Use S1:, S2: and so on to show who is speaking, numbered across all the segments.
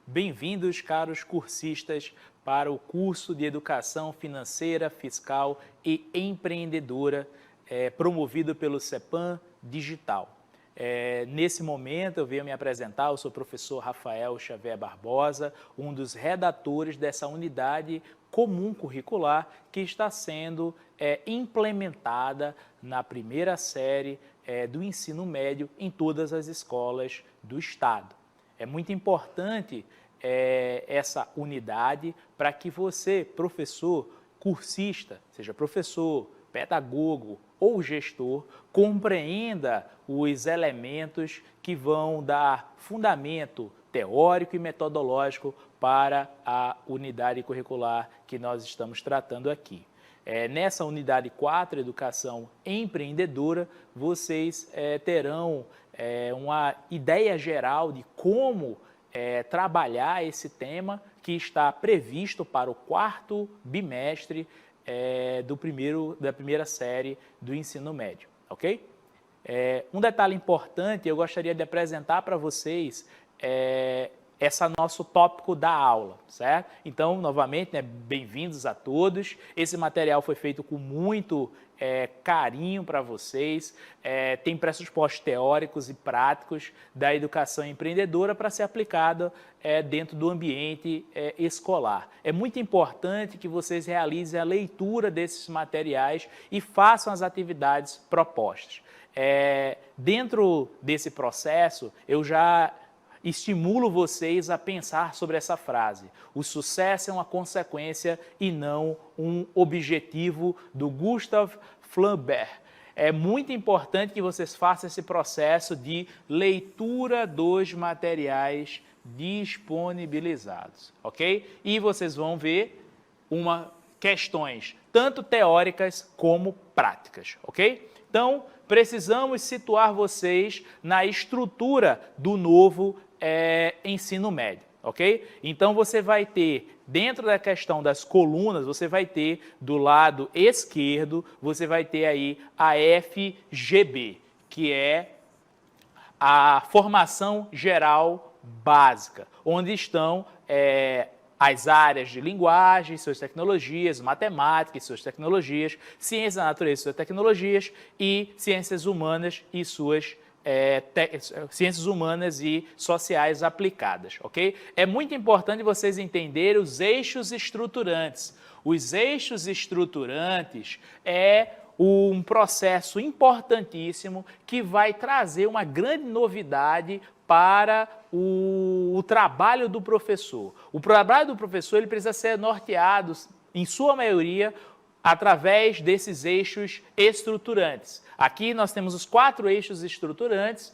S1: Bem-vindos, caros cursistas, para o curso de Educação Financeira, Fiscal e Empreendedora, promovido pelo CEPAM Digital. Nesse momento eu venho me apresentar, eu sou o professor Rafael Xavier Barbosa, um dos redatores dessa unidade comum curricular que está sendo implementada na primeira série do ensino médio em todas as escolas do Estado. É muito importante essa unidade para que você, professor, cursista, seja professor, pedagogo ou gestor, compreenda os elementos que vão dar fundamento teórico e metodológico para a unidade curricular que nós estamos tratando aqui. Nessa unidade 4, Educação Empreendedora, vocês terão uma ideia geral de como trabalhar esse tema que está previsto para o quarto bimestre da primeira série do ensino médio, ok? Um detalhe importante, eu gostaria de apresentar para vocês esse nosso tópico da aula, certo? Então, novamente, bem-vindos a todos. Esse material foi feito com muito carinho para vocês, tem pressupostos teóricos e práticos da educação empreendedora para ser aplicado dentro do ambiente escolar. É muito importante que vocês realizem a leitura desses materiais e façam as atividades propostas. Dentro desse processo, eu já estimulo vocês a pensar sobre essa frase. O sucesso é uma consequência e não um objetivo, do Gustav Flaubert. É muito importante que vocês façam esse processo de leitura dos materiais disponibilizados, ok? E vocês vão ver questões tanto teóricas como práticas, ok? Então, precisamos situar vocês na estrutura do novo ensino médio, ok? Então, você vai ter, dentro da questão das colunas, você vai ter do lado esquerdo, você vai ter aí a FGB, que é a Formação Geral Básica, onde estão as áreas de linguagem, suas tecnologias, matemática e suas tecnologias, ciências da natureza e suas tecnologias e ciências humanas e suas ciências humanas e sociais aplicadas, ok? É muito importante vocês entenderem os eixos estruturantes. Os eixos estruturantes um processo importantíssimo que vai trazer uma grande novidade para o trabalho do professor. O trabalho do professor ele precisa ser norteado, em sua maioria, através desses eixos estruturantes. Aqui nós temos os 4 eixos estruturantes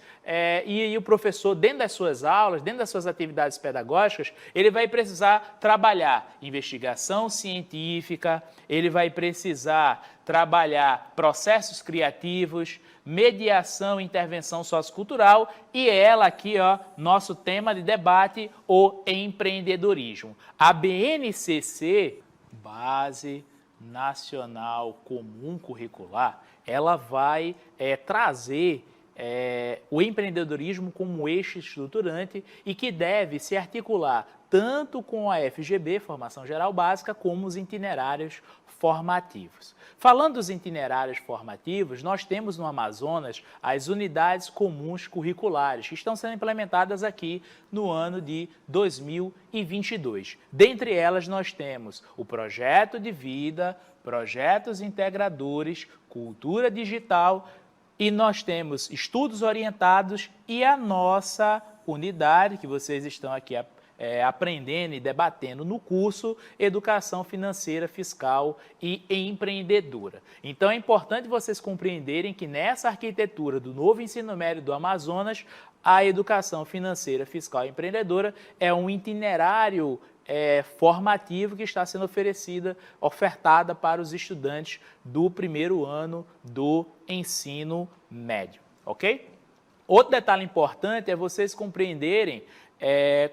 S1: e o professor, dentro das suas aulas, dentro das suas atividades pedagógicas, ele vai precisar trabalhar investigação científica, ele vai precisar trabalhar processos criativos, mediação e intervenção sociocultural e ela aqui, ó, nosso tema de debate, o empreendedorismo. A BNCC, Base Nacional Comum Curricular, ela vai trazer o empreendedorismo como eixo estruturante e que deve se articular tanto com a FGB, Formação Geral Básica, como os itinerários formativos. Falando dos itinerários formativos, nós temos no Amazonas as unidades comuns curriculares, que estão sendo implementadas aqui no ano de 2022. Dentre elas, nós temos o Projeto de Vida, Projetos Integradores, Cultura Digital, e nós temos Estudos Orientados e a nossa unidade, que vocês estão aqui aprendendo e debatendo no curso Educação Financeira, Fiscal e Empreendedora. Então é importante vocês compreenderem que nessa arquitetura do novo ensino médio do Amazonas, a Educação Financeira, Fiscal e Empreendedora é um itinerário formativo que está sendo ofertada para os estudantes do primeiro ano do ensino médio, ok? Outro detalhe importante é vocês compreenderem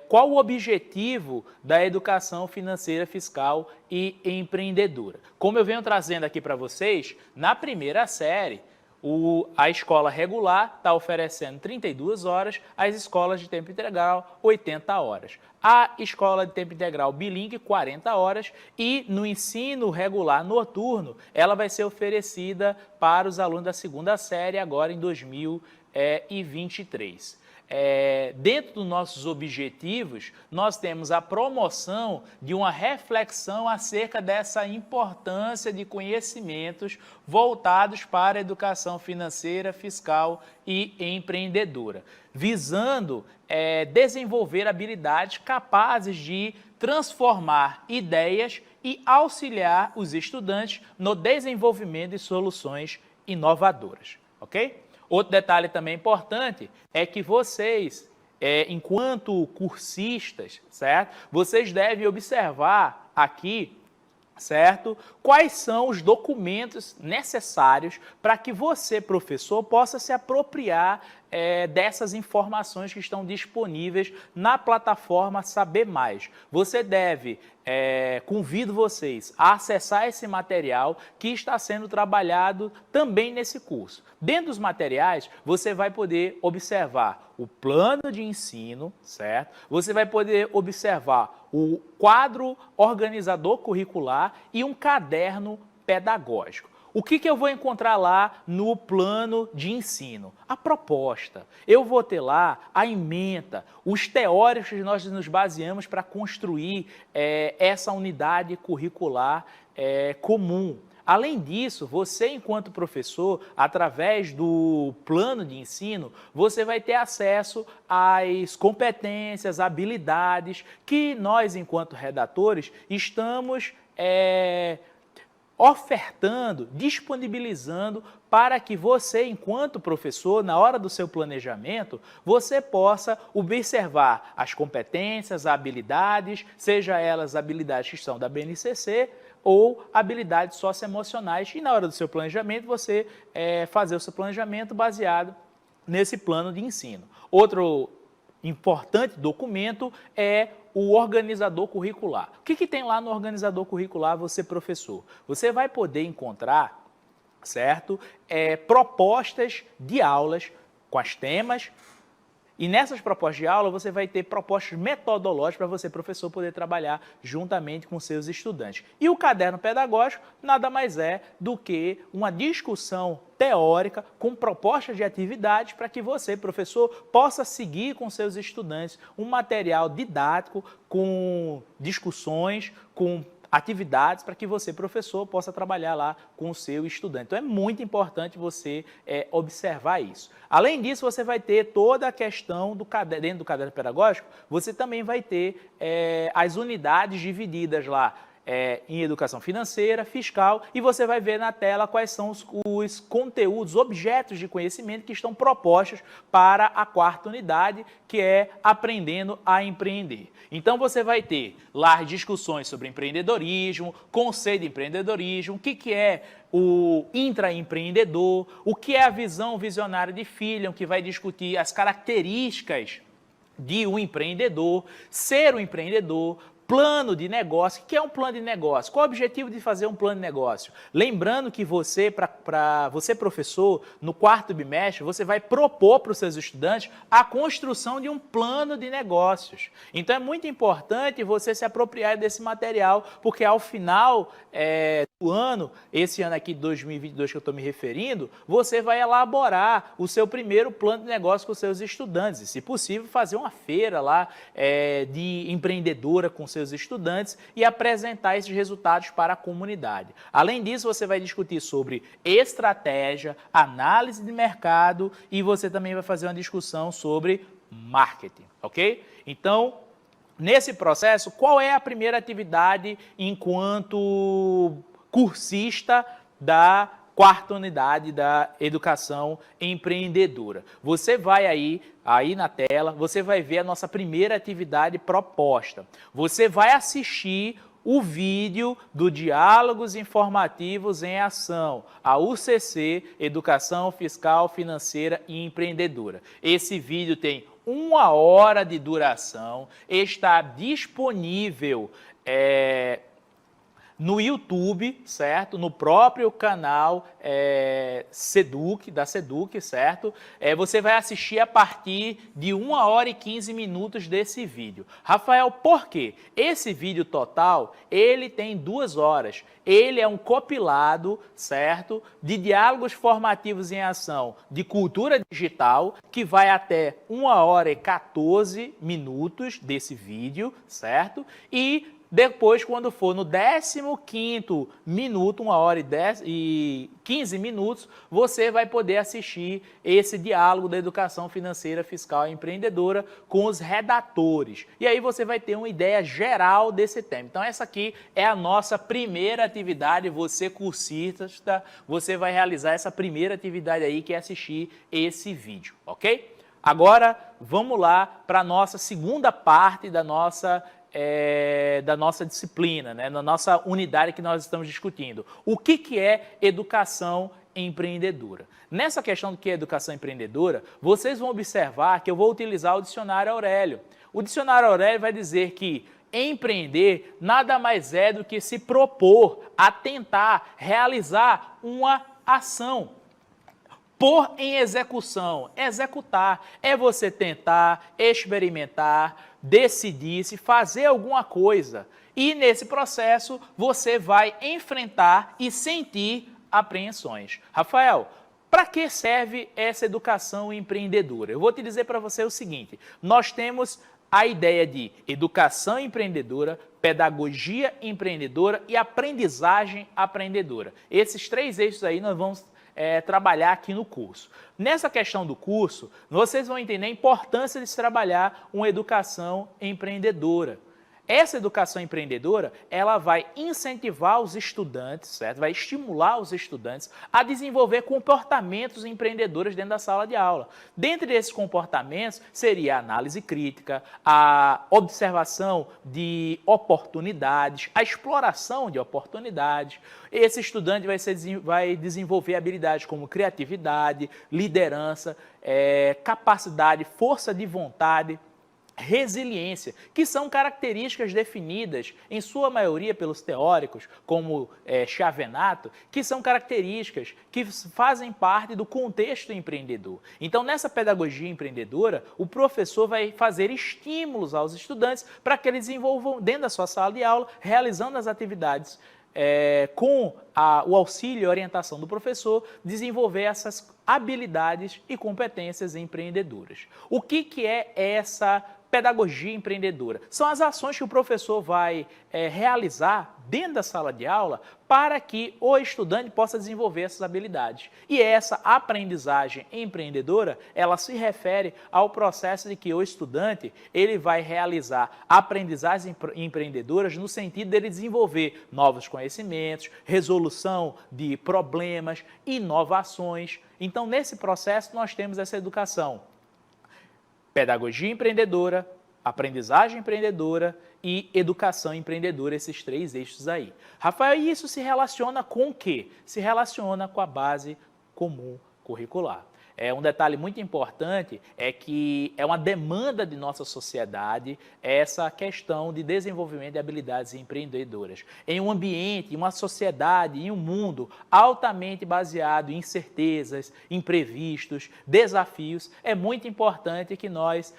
S1: qual o objetivo da educação financeira, fiscal e empreendedora. Como eu venho trazendo aqui para vocês, na primeira série, A escola regular está oferecendo 32 horas, as escolas de tempo integral 80 horas. A escola de tempo integral bilíngue 40 horas e no ensino regular noturno ela vai ser oferecida para os alunos da segunda série agora em 2023. Dentro dos nossos objetivos, nós temos a promoção de uma reflexão acerca dessa importância de conhecimentos voltados para a educação financeira, fiscal e empreendedora, visando desenvolver habilidades capazes de transformar ideias e auxiliar os estudantes no desenvolvimento de soluções inovadoras, ok? Outro detalhe também importante é que vocês, enquanto cursistas, certo? Vocês devem observar aqui, certo? Quais são os documentos necessários para que você, professor, possa se apropriar dessas informações que estão disponíveis na plataforma Saber Mais. Você deve, convido vocês a acessar esse material que está sendo trabalhado também nesse curso. Dentro dos materiais, você vai poder observar o plano de ensino, certo? Você vai poder observar o quadro organizador curricular e um caderno pedagógico. O que eu vou encontrar lá no plano de ensino? A proposta. Eu vou ter lá a ementa, os teóricos que nós nos baseamos para construir essa unidade curricular comum. Além disso, você, enquanto professor, através do plano de ensino, você vai ter acesso às competências, habilidades que nós, enquanto redatores, estamos ofertando, disponibilizando para que você, enquanto professor, na hora do seu planejamento, você possa observar as competências, habilidades, seja elas habilidades que são da BNCC ou habilidades socioemocionais, e na hora do seu planejamento você fazer o seu planejamento baseado nesse plano de ensino. Outro importante documento é o organizador curricular. O que tem lá no organizador curricular, você professor? Você vai poder encontrar, certo, propostas de aulas com as temas, e nessas propostas de aula você vai ter propostas metodológicas para você, professor, poder trabalhar juntamente com seus estudantes. E o caderno pedagógico nada mais é do que uma discussão teórica com propostas de atividades para que você, professor, possa seguir com seus estudantes um material didático com discussões, com atividades para que você, professor, possa trabalhar lá com o seu estudante. Então, é muito importante você observar isso. Além disso, você vai ter toda a questão dentro do caderno pedagógico, você também vai ter as unidades divididas lá em educação financeira, fiscal, e você vai ver na tela quais são os conteúdos, objetos de conhecimento que estão propostos para a quarta unidade, que é Aprendendo a Empreender. Então você vai ter lá discussões sobre empreendedorismo, conceito de empreendedorismo, o que é o intraempreendedor, o que é a visão visionária de Phelan, que vai discutir as características de um empreendedor, ser um empreendedor, plano de negócio. O que é um plano de negócio? Qual o objetivo de fazer um plano de negócio? Lembrando que você, para você professor, no quarto bimestre, você vai propor para os seus estudantes a construção de um plano de negócios. Então é muito importante você se apropriar desse material, porque ao final do ano, esse ano aqui de 2022 que eu estou me referindo, você vai elaborar o seu primeiro plano de negócio com os seus estudantes. E, se possível, fazer uma feira lá de empreendedora com seus estudantes e apresentar esses resultados para a comunidade. Além disso, você vai discutir sobre estratégia, análise de mercado e você também vai fazer uma discussão sobre marketing, ok? Então, nesse processo, qual é a primeira atividade enquanto cursista da quarta unidade da educação empreendedora? Você vai aí na tela, você vai ver a nossa primeira atividade proposta. Você vai assistir o vídeo do Diálogos Informativos em Ação, a UCC, Educação Fiscal, Financeira e Empreendedora. Esse vídeo tem 1 hora de duração, está disponível no YouTube, certo? No próprio canal Seduc, da Seduc, certo? Você vai assistir a partir de 1 hora e 15 minutos desse vídeo. Rafael, por quê? Esse vídeo total, ele tem 2 horas. Ele é um compilado, certo? De diálogos formativos em ação de cultura digital, que vai até 1 hora e 14 minutos desse vídeo, certo? E depois, quando for no 15º minuto, 1 hora e 15 minutos, você vai poder assistir esse diálogo da educação financeira, fiscal e empreendedora com os redatores. E aí você vai ter uma ideia geral desse tema. Então essa aqui é a nossa primeira atividade, você cursista, você vai realizar essa primeira atividade aí, que é assistir esse vídeo, ok? Agora, vamos lá para a nossa segunda parte da nossa disciplina, né? Na nossa unidade que nós estamos discutindo. O que é educação empreendedora? Nessa questão do que é educação empreendedora, vocês vão observar que eu vou utilizar o dicionário Aurélio. O dicionário Aurélio vai dizer que empreender nada mais é do que se propor a tentar realizar uma ação. Pôr em execução, executar, é você tentar, experimentar, decidir-se, fazer alguma coisa. E nesse processo você vai enfrentar e sentir apreensões. Rafael, para que serve essa educação empreendedora? Eu vou te dizer para você o seguinte, nós temos a ideia de educação empreendedora, pedagogia empreendedora e aprendizagem empreendedora. Esses 3 eixos aí nós vamos trabalhar aqui no curso. Nessa questão do curso, vocês vão entender a importância de se trabalhar uma educação empreendedora. Essa educação empreendedora, ela vai incentivar os estudantes, certo? Vai estimular os estudantes a desenvolver comportamentos empreendedores dentro da sala de aula. Dentre desses comportamentos, seria a análise crítica, a observação de oportunidades, a exploração de oportunidades. Esse estudante vai desenvolver habilidades como criatividade, liderança, capacidade, força de vontade, resiliência, que são características definidas, em sua maioria, pelos teóricos, como Chavenato, que são características que fazem parte do contexto empreendedor. Então, nessa pedagogia empreendedora, o professor vai fazer estímulos aos estudantes para que eles desenvolvam, dentro da sua sala de aula, realizando as atividades com o auxílio e orientação do professor, desenvolver essas habilidades e competências empreendedoras. O que é essa pedagogia empreendedora? São as ações que o professor vai realizar dentro da sala de aula para que o estudante possa desenvolver essas habilidades. E essa aprendizagem empreendedora, ela se refere ao processo de que o estudante ele vai realizar aprendizagens empreendedoras no sentido dele desenvolver novos conhecimentos, resolução de problemas, inovações. Então, nesse processo, nós temos essa educação. Pedagogia empreendedora, aprendizagem empreendedora e educação empreendedora, esses 3 eixos aí. Rafael, e isso se relaciona com o quê? Se relaciona com a base comum curricular. Um detalhe muito importante é que é uma demanda de nossa sociedade essa questão de desenvolvimento de habilidades empreendedoras. Em um ambiente, em uma sociedade, em um mundo altamente baseado em incertezas, imprevistos, desafios, é muito importante que nós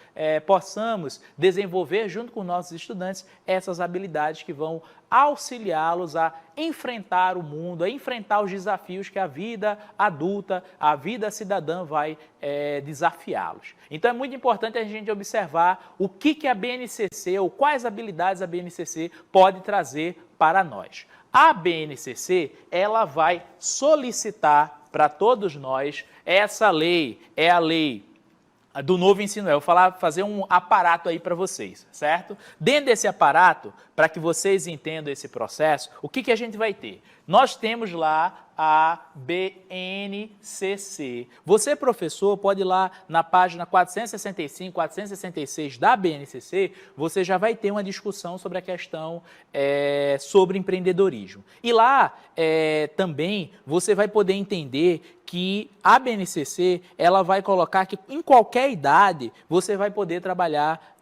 S1: possamos desenvolver junto com nossos estudantes essas habilidades que vão auxiliá-los a enfrentar o mundo, a enfrentar os desafios que a vida adulta, a vida cidadã vai desafiá-los. Então é muito importante a gente observar o que a BNCC ou quais habilidades a BNCC pode trazer para nós. A BNCC, ela vai solicitar para todos nós essa lei, é a lei do novo ensino. Eu vou fazer um aparato aí para vocês, certo? Dentro desse aparato, para que vocês entendam esse processo, o que a gente vai ter? Nós temos lá a BNCC. Você, professor, pode ir lá na página 465, 466 da BNCC, você já vai ter uma discussão sobre a questão sobre empreendedorismo. E lá também você vai poder entender que a BNCC ela vai colocar que em qualquer idade você vai poder trabalhar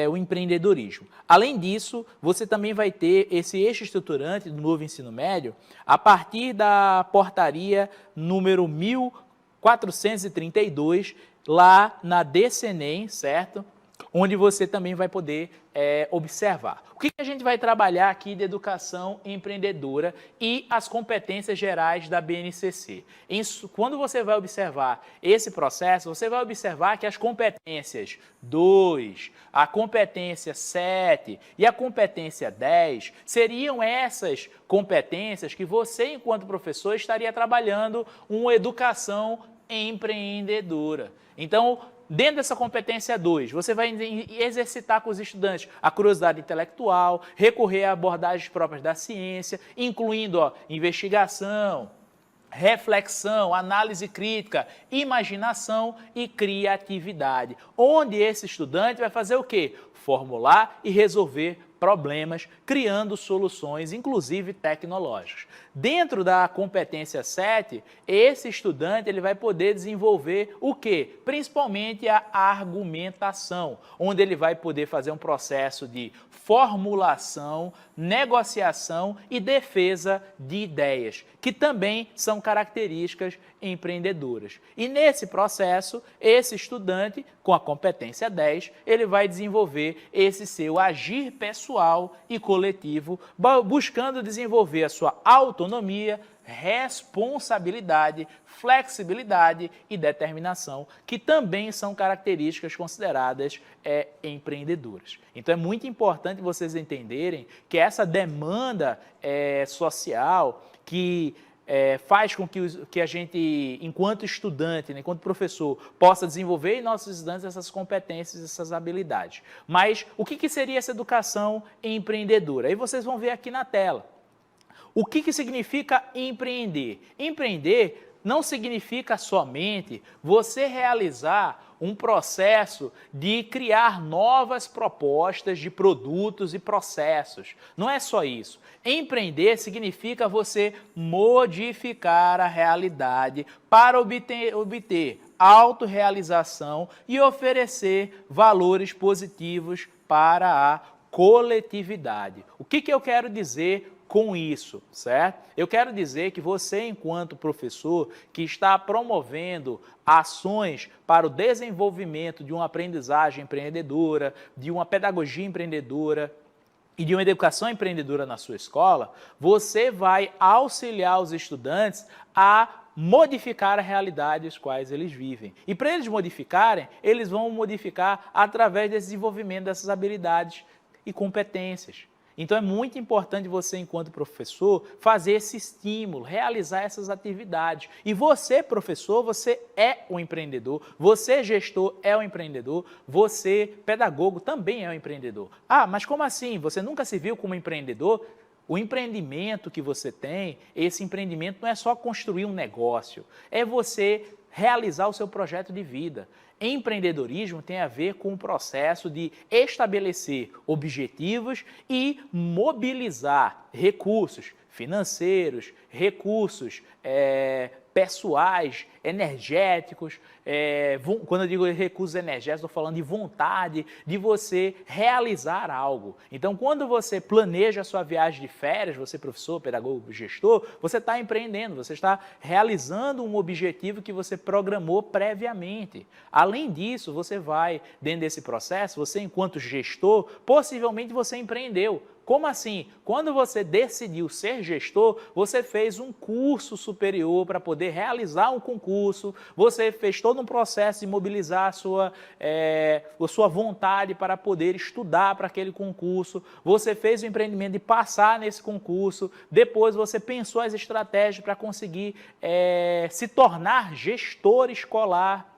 S1: o empreendedorismo. Além disso, você também vai ter esse eixo estruturante do novo ensino médio a partir da portaria número 1432, lá na DCNEM, certo? Onde você também vai poder observar. O que a gente vai trabalhar aqui de educação empreendedora e as competências gerais da BNCC? Quando você vai observar esse processo, você vai observar que as competências 2, a competência 7 e a competência 10 seriam essas competências que você, enquanto professor, estaria trabalhando uma educação empreendedora. Então, dentro dessa competência 2, você vai exercitar com os estudantes a curiosidade intelectual, recorrer a abordagens próprias da ciência, incluindo investigação, reflexão, análise crítica, imaginação e criatividade. Onde esse estudante vai fazer o quê? Formular e resolver problemas, criando soluções, inclusive tecnológicas. Dentro da competência 7, esse estudante ele vai poder desenvolver o quê? Principalmente a argumentação, onde ele vai poder fazer um processo de formulação, negociação e defesa de ideias, que também são características empreendedoras. E nesse processo, esse estudante, com a competência 10, ele vai desenvolver esse seu agir pessoal e coletivo, buscando desenvolver a sua autonomia, responsabilidade, flexibilidade e determinação, que também são características consideradas empreendedoras. Então é muito importante vocês entenderem que essa demanda social que faz com que a gente, enquanto estudante, né, enquanto professor, possa desenvolver em nossos estudantes essas competências, essas habilidades. Mas o que seria essa educação empreendedora? Aí vocês vão ver aqui na tela. O que significa empreender? Empreender não significa somente você realizar um processo de criar novas propostas de produtos e processos. Não é só isso. Empreender significa você modificar a realidade para obter autorrealização e oferecer valores positivos para a coletividade. O que eu quero dizer com isso, certo? Eu quero dizer que você, enquanto professor, que está promovendo ações para o desenvolvimento de uma aprendizagem empreendedora, de uma pedagogia empreendedora e de uma educação empreendedora na sua escola, você vai auxiliar os estudantes a modificar a realidade às quais eles vivem. E para eles modificarem, eles vão modificar através do desenvolvimento dessas habilidades e competências. Então é muito importante você, enquanto professor, fazer esse estímulo, realizar essas atividades. E você, professor, você é um empreendedor, você, gestor, é um empreendedor, você, pedagogo, também é um empreendedor. Ah, mas como assim? Você nunca se viu como empreendedor? O empreendimento que você tem, esse empreendimento não é só construir um negócio, é você realizar o seu projeto de vida. Empreendedorismo tem a ver com o processo de estabelecer objetivos e mobilizar recursos financeiros, recursos pessoais, energéticos. Quando eu digo recursos energéticos, estou falando de vontade de você realizar algo. Então, quando você planeja a sua viagem de férias, você professor, pedagogo, gestor, você está empreendendo, você está realizando um objetivo que você programou previamente. Além disso, você vai, dentro desse processo, você enquanto gestor, possivelmente você empreendeu. Como assim? Quando você decidiu ser gestor, você fez um curso superior para poder realizar um concurso, você fez todo um processo de mobilizar a sua vontade para poder estudar para aquele concurso, você fez o empreendimento de passar nesse concurso, depois você pensou as estratégias para conseguir se tornar gestor escolar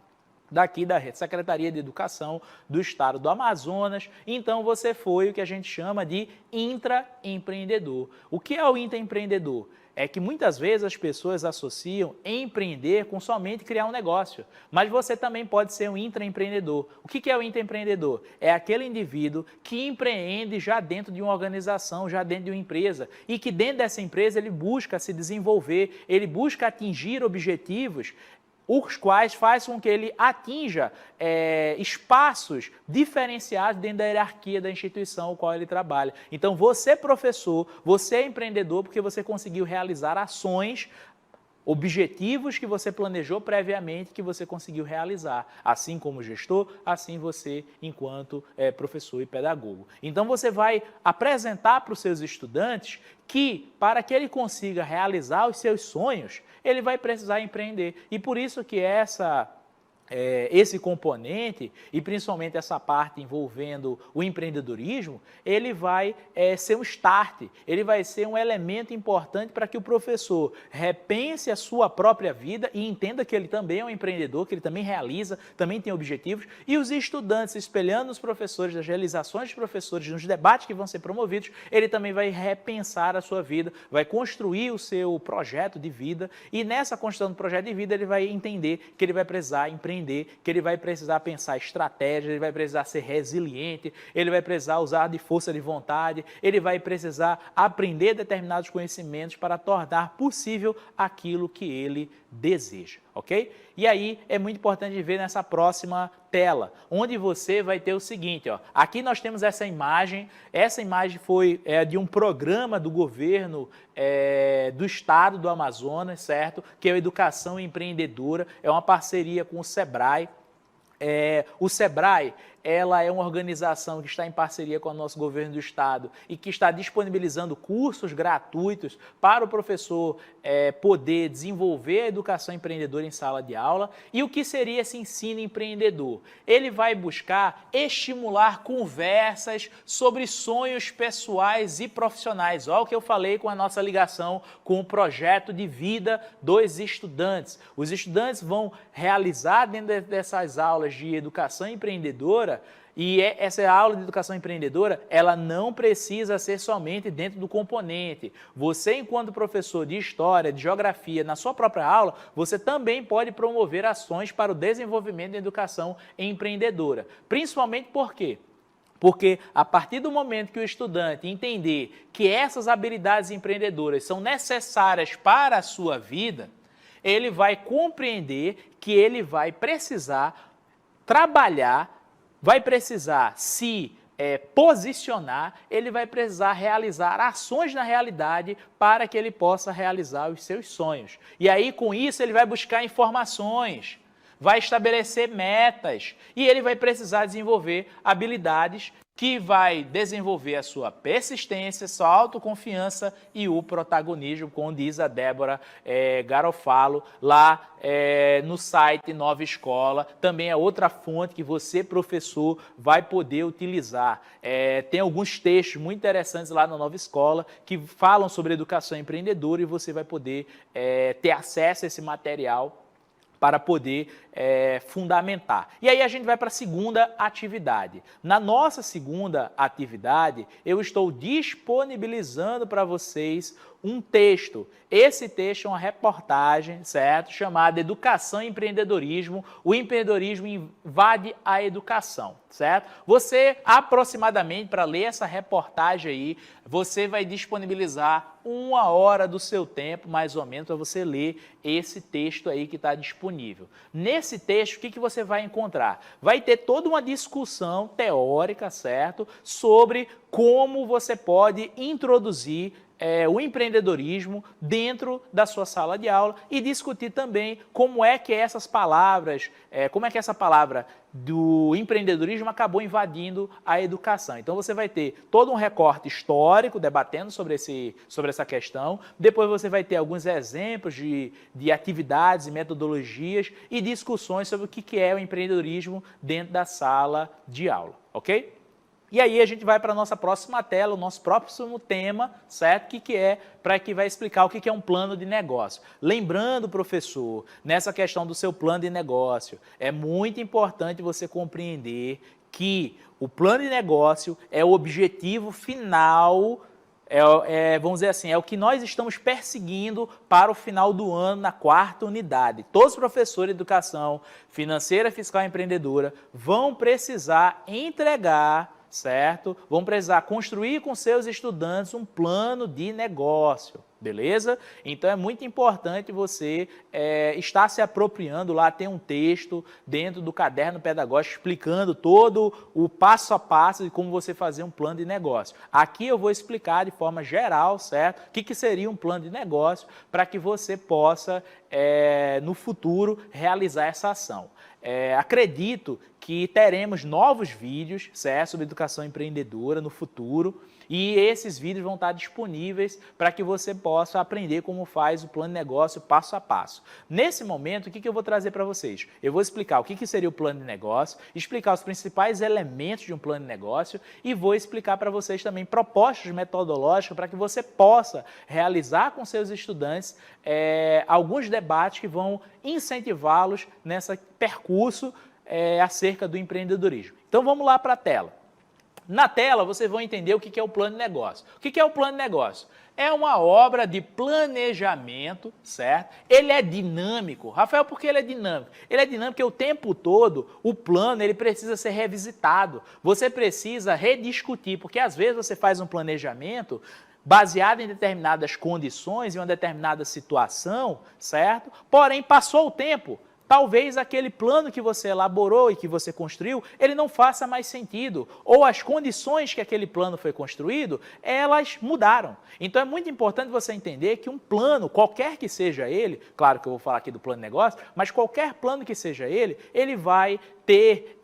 S1: daqui da Secretaria de Educação do Estado do Amazonas. Então você foi o que a gente chama de intraempreendedor. O que é o intraempreendedor? é que muitas vezes as pessoas associam empreender com somente criar um negócio, mas você também pode ser um intraempreendedor. O que é o intraempreendedor? É aquele indivíduo que empreende já dentro de uma organização, já dentro de uma empresa, e que dentro dessa empresa ele busca se desenvolver, ele busca atingir objetivos os quais faz com que ele atinja espaços diferenciados dentro da hierarquia da instituição ao qual ele trabalha. Então, você professor, você é empreendedor porque você conseguiu realizar ações, objetivos que você planejou previamente, que você conseguiu realizar, assim como gestor, assim você enquanto professor e pedagogo. Então você vai apresentar para os seus estudantes que para que ele consiga realizar os seus sonhos, ele vai precisar empreender. E por isso que esse componente, e principalmente essa parte envolvendo o empreendedorismo, ele vai ser um start, ele vai ser um elemento importante para que o professor repense a sua própria vida e entenda que ele também é um empreendedor, que ele também realiza, também tem objetivos, e os estudantes, espelhando os professores, das realizações dos professores, nos debates que vão ser promovidos, ele também vai repensar a sua vida, vai construir o seu projeto de vida, e nessa construção do projeto de vida ele vai entender que ele vai precisar empreender, que ele vai precisar pensar estratégia, ele vai precisar ser resiliente, ele vai precisar usar de força de vontade, ele vai precisar aprender determinados conhecimentos para tornar possível aquilo que ele deseja, ok? E aí é muito importante ver nessa próxima tela, onde você vai ter o seguinte, ó, aqui nós temos essa imagem foi de um programa do governo do estado do Amazonas, certo? Que é a Educação Empreendedora, é uma parceria com o Sebrae. O Sebrae, ela é uma organização que está em parceria com o nosso governo do estado e que está disponibilizando cursos gratuitos para o professor poder desenvolver a educação empreendedora em sala de aula. E o que seria esse ensino empreendedor? Ele vai buscar estimular conversas sobre sonhos pessoais e profissionais. Olha o que eu falei com a nossa ligação com o projeto de vida dos estudantes. Os estudantes vão realizar dentro dessas aulas de educação empreendedora, e essa aula de educação empreendedora, ela não precisa ser somente dentro do componente. Você, enquanto professor de história, de geografia, na sua própria aula, você também pode promover ações para o desenvolvimento da educação empreendedora. Principalmente por quê? Porque a partir do momento que o estudante entender que essas habilidades empreendedoras são necessárias para a sua vida, ele vai compreender que ele vai precisar trabalhar, vai precisar se posicionar, ele vai precisar realizar ações na realidade para que ele possa realizar os seus sonhos. E aí, com isso, ele vai buscar informações, vai estabelecer metas e ele vai precisar desenvolver habilidades que vai desenvolver a sua persistência, sua autoconfiança e o protagonismo, como diz a Débora Garofalo, lá no site Nova Escola. Também é outra fonte que você, professor, vai poder utilizar. Tem alguns textos muito interessantes lá na Nova Escola que falam sobre educação empreendedora e você vai poder ter acesso a esse material para poder fundamentar. E aí a gente vai para a segunda atividade. Na nossa segunda atividade, eu estou disponibilizando para vocês um texto. Esse texto é uma reportagem, certo? Chamada Educação e Empreendedorismo. O empreendedorismo invade a educação, certo? Você, aproximadamente, para ler essa reportagem aí, você vai disponibilizar 1 hora do seu tempo, mais ou menos, para você ler esse texto aí que está disponível. Nesse texto, o que você vai encontrar? Vai ter toda uma discussão teórica, certo? Sobre como você pode introduzir o empreendedorismo dentro da sua sala de aula e discutir também como é que essas palavras, como é que essa palavra do empreendedorismo acabou invadindo a educação. Então você vai ter todo um recorte histórico debatendo sobre essa questão, depois você vai ter alguns exemplos de atividades e metodologias e discussões sobre o que é o empreendedorismo dentro da sala de aula, ok? E aí a gente vai para a nossa próxima tela, o nosso próximo tema, certo? Que vai explicar o que é um plano de negócio. Lembrando, professor, nessa questão do seu plano de negócio, é muito importante você compreender que o plano de negócio é o objetivo final vamos dizer assim, é o que nós estamos perseguindo para o final do ano na 4ª unidade. Todos os professores de educação financeira, fiscal e empreendedora vão precisar entregar, certo? Vão precisar construir com seus estudantes um plano de negócio, beleza? Então é muito importante você estar se apropriando, lá tem um texto dentro do caderno pedagógico explicando todo o passo a passo de como você fazer um plano de negócio. Aqui eu vou explicar de forma geral, certo? O que seria um plano de negócio para que você possa, no futuro, realizar essa ação. Acredito que teremos novos vídeos, certo, sobre educação empreendedora no futuro, e esses vídeos vão estar disponíveis para que você possa aprender como faz o plano de negócio passo a passo. Nesse momento, o que eu vou trazer para vocês? Eu vou explicar o que seria o plano de negócio, explicar os principais elementos de um plano de negócio e vou explicar para vocês também propostas metodológicas para que você possa realizar com seus estudantes alguns debates que vão incentivá-los nesse percurso acerca do empreendedorismo. Então vamos lá para a tela. Na tela vocês vão entender o que é o plano de negócio. O que é o plano de negócio? É uma obra de planejamento, certo? Ele é dinâmico. Rafael, por que ele é dinâmico? Ele é dinâmico porque o tempo todo o plano ele precisa ser revisitado. Você precisa rediscutir, porque às vezes você faz um planejamento baseado em determinadas condições, em uma determinada situação, certo? Porém, passou o tempo. Talvez aquele plano que você elaborou e que você construiu, ele não faça mais sentido. Ou as condições que aquele plano foi construído, elas mudaram. Então é muito importante você entender que um plano, qualquer que seja ele, claro que eu vou falar aqui do plano de negócio, mas qualquer plano que seja ele vai ter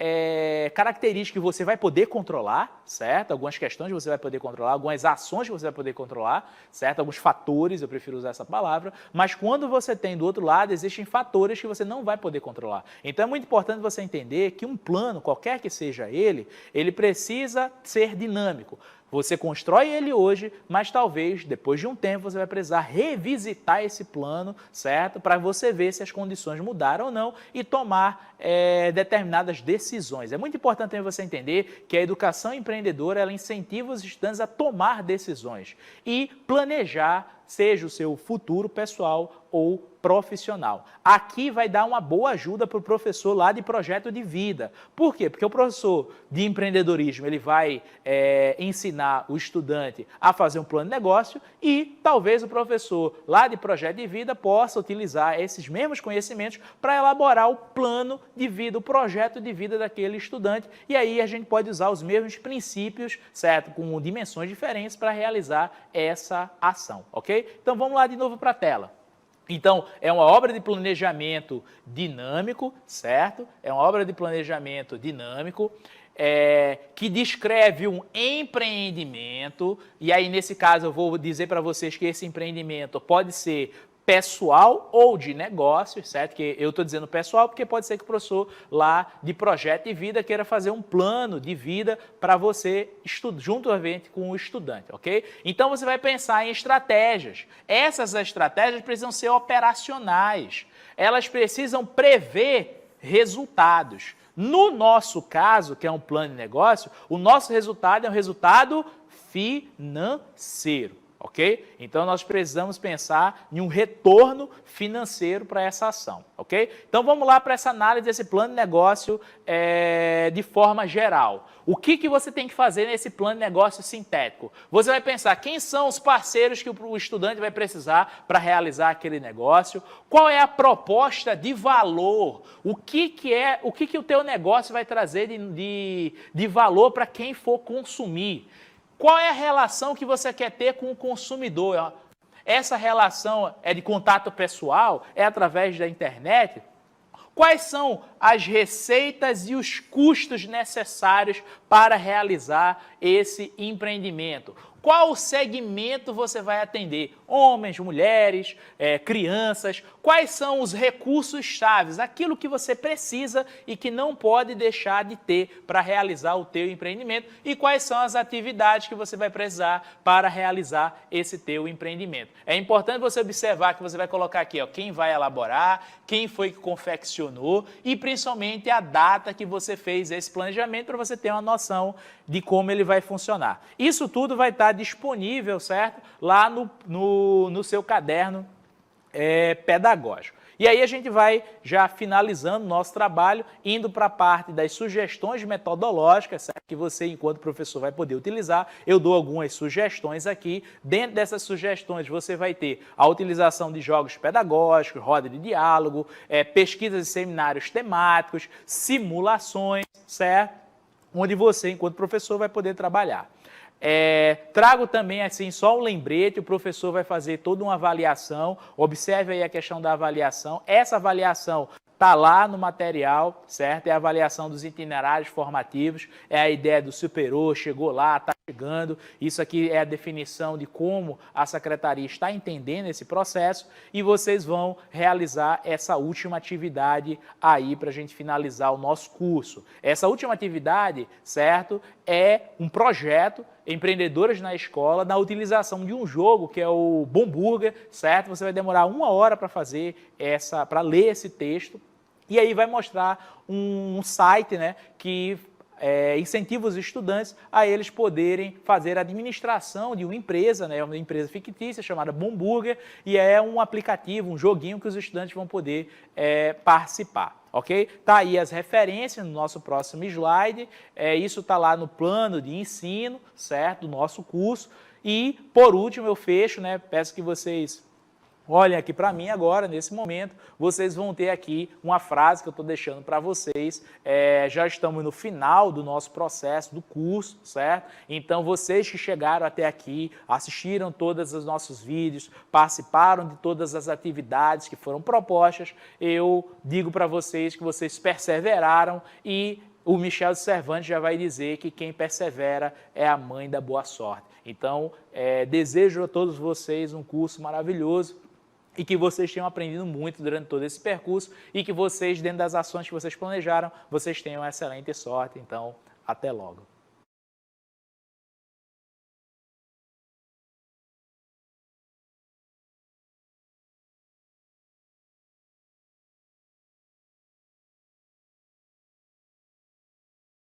S1: características que você vai poder controlar, certo? Algumas questões que você vai poder controlar, algumas ações que você vai poder controlar, certo? Alguns fatores, eu prefiro usar essa palavra, mas quando você tem do outro lado, existem fatores que você não vai poder controlar. Então é muito importante você entender que um plano, qualquer que seja ele precisa ser dinâmico. Você constrói ele hoje, mas talvez, depois de um tempo, você vai precisar revisitar esse plano, certo? Para você ver se as condições mudaram ou não e tomar determinadas decisões. É muito importante também você entender que a educação empreendedora, ela incentiva os estudantes a tomar decisões e planejar, seja o seu futuro pessoal ou profissional. Aqui vai dar uma boa ajuda para o professor lá de projeto de vida. Por quê? Porque o professor de empreendedorismo ele vai ensinar o estudante a fazer um plano de negócio e talvez o professor lá de projeto de vida possa utilizar esses mesmos conhecimentos para elaborar o plano de vida, o projeto de vida daquele estudante. E aí a gente pode usar os mesmos princípios, certo? Com dimensões diferentes para realizar essa ação, ok? Então vamos lá de novo para a tela. Então, é uma obra de planejamento dinâmico, certo? É uma obra de planejamento dinâmico que descreve um empreendimento, e aí nesse caso eu vou dizer para vocês que esse empreendimento pode ser pessoal ou de negócios, certo? Que eu estou dizendo pessoal porque pode ser que o professor lá de projeto de vida queira fazer um plano de vida para você, juntamente com o estudante, ok? Então você vai pensar em estratégias. Essas estratégias precisam ser operacionais. Elas precisam prever resultados. No nosso caso, que é um plano de negócio, o nosso resultado é um resultado financeiro. Ok? Então, nós precisamos pensar em um retorno financeiro para essa ação, ok? Então, vamos lá para essa análise desse plano de negócio de forma geral. O que você tem que fazer nesse plano de negócio sintético? Você vai pensar quem são os parceiros que o estudante vai precisar para realizar aquele negócio, qual é a proposta de valor, o que o teu negócio vai trazer de valor para quem for consumir. Qual é a relação que você quer ter com o consumidor? Essa relação é de contato pessoal? É através da internet? Quais são as receitas e os custos necessários para realizar esse empreendimento? Qual segmento você vai atender? Homens, mulheres, crianças? Quais são os recursos chaves? Aquilo que você precisa e que não pode deixar de ter para realizar o teu empreendimento? E quais são as atividades que você vai precisar para realizar esse teu empreendimento? É importante você observar que você vai colocar aqui, ó, quem vai elaborar, quem foi que confeccionou e principalmente a data que você fez esse planejamento para você ter uma noção de como ele vai funcionar. Isso tudo vai estar estar disponível, certo? Lá no seu caderno pedagógico. E aí a gente vai já finalizando o nosso trabalho, indo para a parte das sugestões metodológicas, certo? Que você, enquanto professor, vai poder utilizar. Eu dou algumas sugestões aqui. Dentro dessas sugestões, você vai ter a utilização de jogos pedagógicos, roda de diálogo, pesquisas e seminários temáticos, simulações, certo? Onde você, enquanto professor, vai poder trabalhar. Trago também assim só um lembrete, o professor vai fazer toda uma avaliação, observe aí a questão da avaliação, essa avaliação está lá no material, certo? É a avaliação dos itinerários formativos, é a ideia do superou, chegou lá, está chegando, isso aqui é a definição de como a secretaria está entendendo esse processo e vocês vão realizar essa última atividade aí para a gente finalizar o nosso curso. Essa última atividade, certo? É um projeto Empreendedores na Escola, na utilização de um jogo que é o Bomburger, certo? Você vai demorar 1 hora para fazer para ler esse texto e aí vai mostrar um site, né, que incentiva os estudantes a eles poderem fazer a administração de uma empresa, né, uma empresa fictícia chamada Bomburger, e é um aplicativo, um joguinho que os estudantes vão poder participar. Ok? Tá aí as referências no nosso próximo slide, isso está lá no plano de ensino, certo? Do nosso curso. E, por último, eu fecho, né? Peço que vocês olhem aqui para mim agora, nesse momento, vocês vão ter aqui uma frase que eu estou deixando para vocês. Já estamos no final do nosso processo, do curso, certo? Então, vocês que chegaram até aqui, assistiram todos os nossos vídeos, participaram de todas as atividades que foram propostas, eu digo para vocês que vocês perseveraram e o Michel de Cervantes já vai dizer que quem persevera é a mãe da boa sorte. Então, desejo a todos vocês um curso maravilhoso, e que vocês tenham aprendido muito durante todo esse percurso e que vocês, dentro das ações que vocês planejaram, vocês tenham excelente sorte. Então, até logo.